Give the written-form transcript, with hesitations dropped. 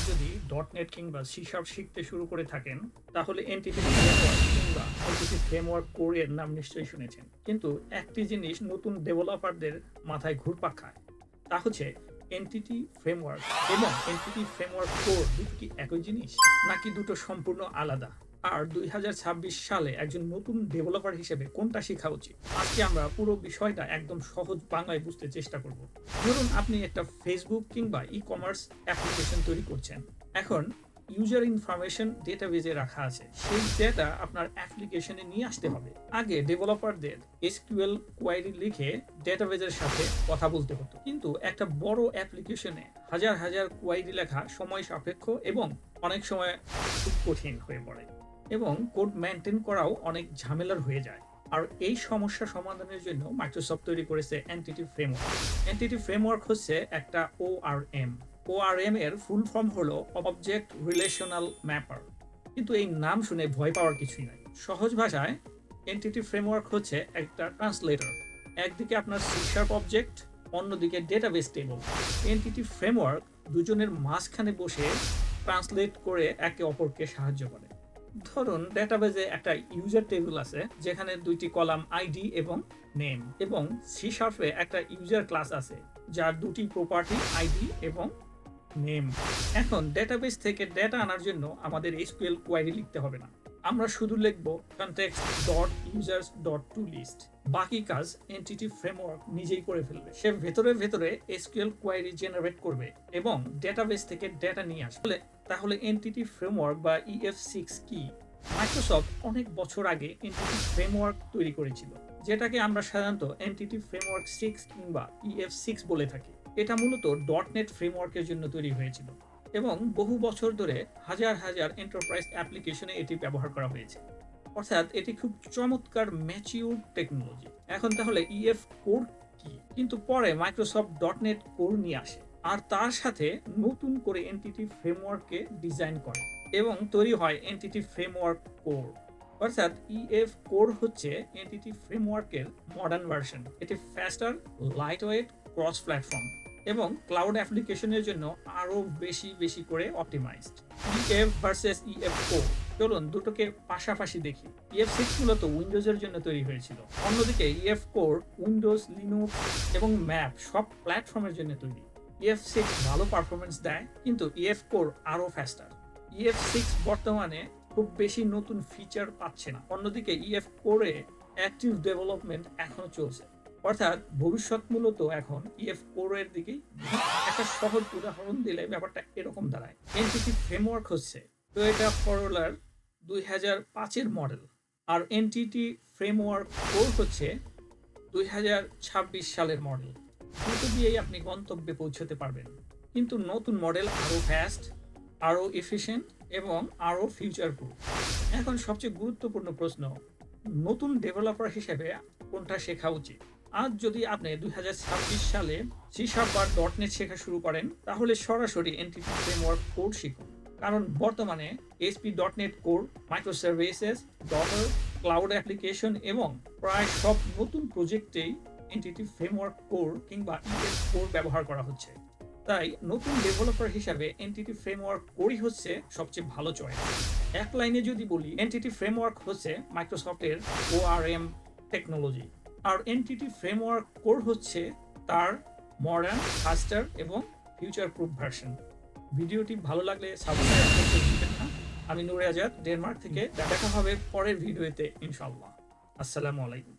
যদি ডটনেট কিংবা C sharp শিখতে শুরু করে থাকেন তাহলে এনটিটি ফ্রেমওয়ার্ক কিংবা এনটিটি ফ্রেমওয়ার্ক কোর এর নাম নিশ্চয়ই শুনেছেন। কিন্তু একটি জিনিস নতুন ডেভেলপারদের মাথায় ঘুরপাক খায়, তা হচ্ছে এনটিটি ফ্রেমওয়ার্ক এবং এনটিটি ফ্রেমওয়ার্ক কোর দুটো কি একই জিনিস নাকি দুটো সম্পূর্ণ আলাদা। আর 2026 সালে একজন নতুন ডেভেলপার হিসেবে কোনটা শেখা উচিত, আজকে আমরা পুরো বিষয়টা একদম সহজ বাংলায় বুঝতে চেষ্টা করব। ধরুন আপনি একটা ফেসবুক কিংবা ই কমার্স অ্যাপ্লিকেশন তৈরি করছেন। এখন ইউজার ইনফরমেশন ডেটাবেজে রাখা আছে, সেই ডেটা আপনার অ্যাপ্লিকেশনে নিয়ে আসতে হবে। আগে ডেভেলপারদের এসকিউএল কোয়েরি লিখে ডেটাবেজের সাথে কথা বলতে হতো, কিন্তু একটা বড় অ্যাপ্লিকেশনে হাজার হাজার কোয়েরি লেখা সময় সাপেক্ষ এবং অনেক সময় খুব কঠিন হয়ে পড়ে এবং কোড মেনটেন করাও অনেক ঝামেলার হয়ে যায়। আর এই সমস্যা সমাধানের জন্য মাইক্রোসফট তৈরি করেছে এনটিটি ফ্রেমওয়ার্ক। এনটিটি ফ্রেমওয়ার্ক হচ্ছে একটা ওআরএম। ওআরএম এর ফুল ফর্ম হলো অবজেক্ট রিলেশনাল ম্যাপার। কিন্তু এই নাম শুনে ভয় পাওয়ার কিছুই নাই। সহজ ভাষায় এনটিটি ফ্রেমওয়ার্ক হচ্ছে একটা ট্রান্সলেটর। একদিকে আপনার সি শার্প অবজেক্ট, অন্যদিকে ডেটাবেস টেবল। এনটিটি ফ্রেমওয়ার্ক দুজনের মাঝখানে বসে ট্রান্সলেট করে একে অপরকে সাহায্য করে। ধরুন ডেটাবেজে একটা ইউজার টেবিল আছে যেখানে দুইটি কলাম আইডি এবং নেম, এবং সি শার্পে একটা ইউজার ক্লাস আছে যার দুটি প্রপার্টি আইডি এবং নেম। এখন ডেটাবেস থেকে ডেটা আনার জন্য আমাদের এসকিউএল কোয়েরি লিখতে হবে না, আমরা শুধু লিখব context dot users dot to list. বাকি কাজ এনটিটি ফ্রেমওয়ার্ক নিজেই করে ফেলবে। সে ভেতরে ভেতরে এসকিউএল কোয়েরি জেনারেট করবে এবং ডেটাবেস থেকে ডেটা নিয়ে আসবে। তাহলে এনটিটি ফ্রেমওয়ার্ক বা EF6 কি? মাইক্রোসফট অনেক বছর আগে এনটিটি ফ্রেমওয়ার্ক তৈরি করেছিল, যেটাকে আমরা সাধারণত এনটিটি ফ্রেমওয়ার্ক 6 কিংবা EF6 বলে থাকি। এটা মূলত ডটনেট ফ্রেমওয়ার্কের জন্য তৈরি হয়েছিল এবং বহু বছর ধরে হাজার হাজার এন্টারপ্রাইজ অ্যাপ্লিকেশনে এটি ব্যবহার করা হয়েছে। অর্থাৎ এটি খুব চমৎকার ম্যাচিউর টেকনোলজি। এখন তাহলে EF কোর কি? কিন্তু পরে মাইক্রোসফট ডটনেট কোর নিয়ে আসে আর তার সাথে নতুন করে এনটিটি ফ্রেমওয়ার্ককে ডিজাইন করে এবং তৈরি হয় এনটিটি ফ্রেমওয়ার্ক কোর। অর্থাৎ EF কোর হচ্ছে এনটিটি ফ্রেমওয়ার্কের মডার্ন ভার্সন। এটি ফাস্টার, লাইটওয়েট, ক্রস প্ল্যাটফর্ম এবং ক্লাউড অ্যাপ্লিকেশনের জন্য আরো বেশি করে optimised. EF versus EF core, চলুন দুটোকে পাশাপাশি দেখি। EF6 মূলত উইন্ডোজের জন্য তৈরি হয়েছিল, অন্যদিকে EF কোর উইন্ডোজ, লিনুক্স এবং ম্যাপ সব প্ল্যাটফর্মের জন্য তৈরি। EF6 ভালো পারফরমেন্স দেয়, কিন্তু EF কোর আরো ফাস্টার। EF6 বর্তমানে খুব বেশি নতুন ফিচার পাচ্ছে না, অন্যদিকে EF কোরে অ্যাক্টিভ ডেভেলপমেন্ট এখনো চলছে। অর্থাৎ ভবিষ্যৎ মূলত এখন EF কোরের দিকেই। একটা সহজ উদাহরণ দিলে ব্যাপারটা এরকম দাঁড়ায়। এনটিটি ফ্রেমওয়ার্ক হচ্ছে টয়োটা করোলার 2005-এর মডেল, আর এনটিটি ফ্রেমওয়ার্ক কোর হচ্ছে 2026 সালের মডেল। দুটো দিয়েই আপনি গন্তব্যে পৌঁছতে পারবেন, কিন্তু নতুন মডেল আরো ফাস্ট, আরো এফিশিয়েন্ট এবং আরো ফিউচার প্রুফ। এখন সবচেয়ে গুরুত্বপূর্ণ প্রশ্ন, নতুন ডেভেলপার হিসেবে কোনটা শেখা উচিত? আজ যদি আপনি 2026 সালে সি শার্প বা ডটনেট শেখা শুরু করেন, তাহলে সরাসরি এনটিটি ফ্রেমওয়ার্ক কোর শিখুন। কারণ বর্তমানে ASP.NET core, microservices, daughter, cloud application এবং প্রায় সব নতুন প্রজেক্টেই এনটিটি ফ্রেমওয়ার্ক কোর কিংবা EF কোর ব্যবহার করা হচ্ছে। তাই নতুন ডেভেলপার হিসাবে এনটিটি ফ্রেমওয়ার্ক কোরই হচ্ছে সবচেয়ে ভালো চয়েস। এক লাইনে যদি বলি, এনটিটি ফ্রেমওয়ার্ক হচ্ছে মাইক্রোসফটের ORM টেকনোলজি, আর এনটিটি ফ্রেমওয়ার্ক কোর হচ্ছে তার মডার্ন, ফাস্টার এবং ফিউচার প্রুফ ভার্সন। ভিডিওটি ভালো লাগলে সাবস্ক্রাইব করতে ভুলবেন না। আমি নূরে আজাদ, ডেনমার্ক থেকে। দেখা হবে পরের ভিডিওতে ইনশাআল্লাহ। আসসালামু আলাইকুম।